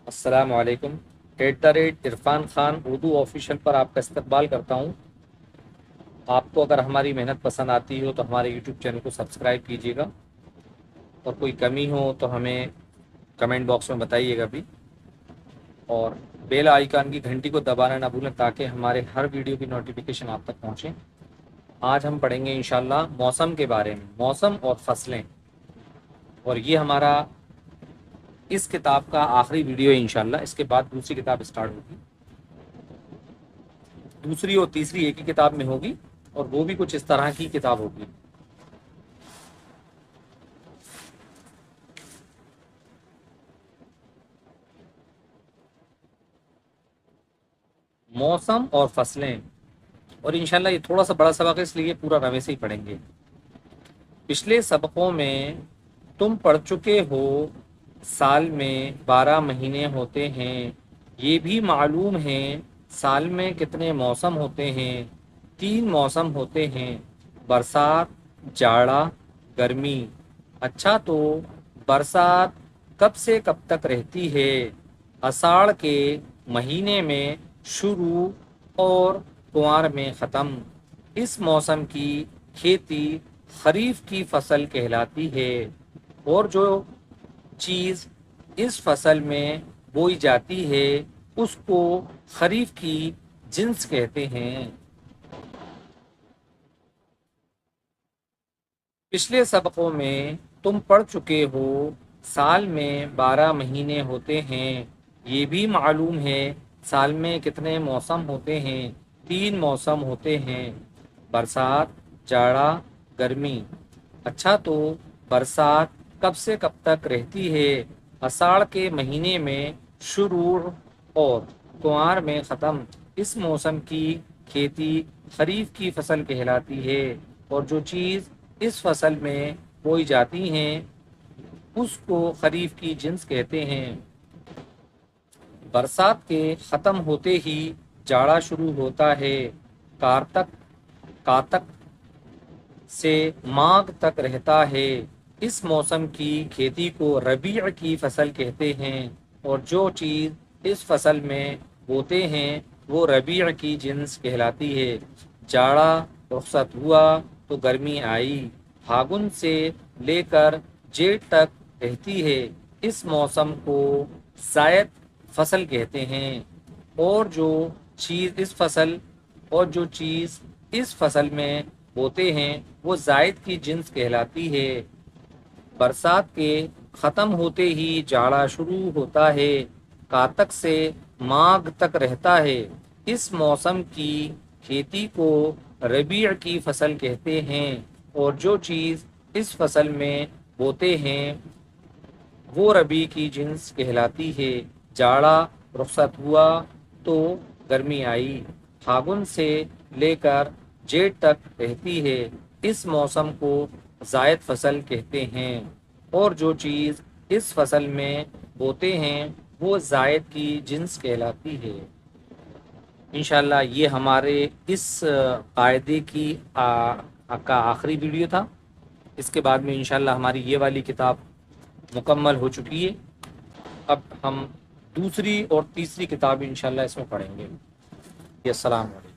السلام علیکم۔ @عرفان خان اردو آفیشیل پر آپ کا استقبال کرتا ہوں۔ آپ کو اگر ہماری محنت پسند آتی ہو تو ہمارے یوٹیوب چینل کو سبسکرائب کیجیے گا، اور کوئی کمی ہو تو ہمیں کمنٹ باکس میں بتائیے گا بھی، اور بیل آئیکن کی گھنٹی کو دبانا نہ بھولیں تاکہ ہمارے ہر ویڈیو کی نوٹیفیکیشن آپ تک پہنچے۔ آج ہم پڑھیں گے انشاءاللہ موسم کے بارے میں، موسم اور فصلیں، اور یہ ہمارا اس کتاب کا آخری ویڈیو ہے انشاءاللہ۔ اس کے بعد دوسری کتاب سٹارٹ ہوگی، دوسری اور تیسری ایک ہی کتاب میں ہوگی، اور وہ بھی کچھ اس طرح کی کتاب ہوگی۔ موسم اور فصلیں، اور انشاءاللہ یہ تھوڑا سا بڑا سبق ہے اس لیے پورا روے سے ہی پڑھیں گے۔ پچھلے سبقوں میں تم پڑھ چکے ہو سال میں 12 مہینے ہوتے ہیں، یہ بھی معلوم ہے سال میں کتنے موسم ہوتے ہیں۔ 3 موسم ہوتے ہیں، برسات، جاڑا، گرمی۔ اچھا تو برسات کب سے کب تک رہتی ہے؟ اساڑھ کے مہینے میں شروع اور کنوار میں ختم۔ اس موسم کی کھیتی خریف کی فصل کہلاتی ہے، اور جو چیز اس فصل میں بوئی جاتی ہے اس کو خریف کی جنس کہتے ہیں۔ پچھلے سبقوں میں تم پڑھ چکے ہو سال میں 12 مہینے ہوتے ہیں، یہ بھی معلوم ہے سال میں کتنے موسم ہوتے ہیں۔ 3 موسم ہوتے ہیں، برسات، جاڑا، گرمی۔ اچھا تو برسات کب سے کب تک رہتی ہے؟ اساڑھ کے مہینے میں شروع اور کنوار میں ختم۔ اس موسم کی کھیتی خریف کی فصل کہلاتی ہے، اور جو چیز اس فصل میں بوئی جاتی ہیں اس کو خریف کی جنس کہتے ہیں۔ برسات کے ختم ہوتے ہی جاڑا شروع ہوتا ہے، کارتک سے ماگھ تک رہتا ہے۔ اس موسم کی کھیتی کو ربیع کی فصل کہتے ہیں، اور جو چیز اس فصل میں بوتے ہیں وہ ربیع کی جنس کہلاتی ہے۔ جاڑا رخصت ہوا تو گرمی آئی، پھاگن سے لے کر جیٹھ تک رہتی ہے۔ اس موسم کو زائد فصل کہتے ہیں، اور جو چیز اس فصل میں بوتے ہیں وہ زائد کی جنس کہلاتی ہے۔ برسات کے ختم ہوتے ہی جاڑا شروع ہوتا ہے، کارتک سے ماگھ تک رہتا ہے۔ اس موسم کی کھیتی کو ربیع کی فصل کہتے ہیں، اور جو چیز اس فصل میں بوتے ہیں وہ ربیع کی جنس کہلاتی ہے۔ جاڑا رخصت ہوا تو گرمی آئی، پھاگن سے لے کر جیٹھ تک رہتی ہے۔ اس موسم کو زائد فصل کہتے ہیں، اور جو چیز اس فصل میں بوتے ہیں وہ زائد کی جنس کہلاتی ہے۔ انشاءاللہ یہ ہمارے اس قاعدے کا آخری ویڈیو تھا۔ اس کے بعد میں انشاءاللہ ہماری یہ والی کتاب مکمل ہو چکی ہے۔ اب ہم دوسری اور تیسری کتاب انشاءاللہ اس میں پڑھیں گے۔ السلام علیکم۔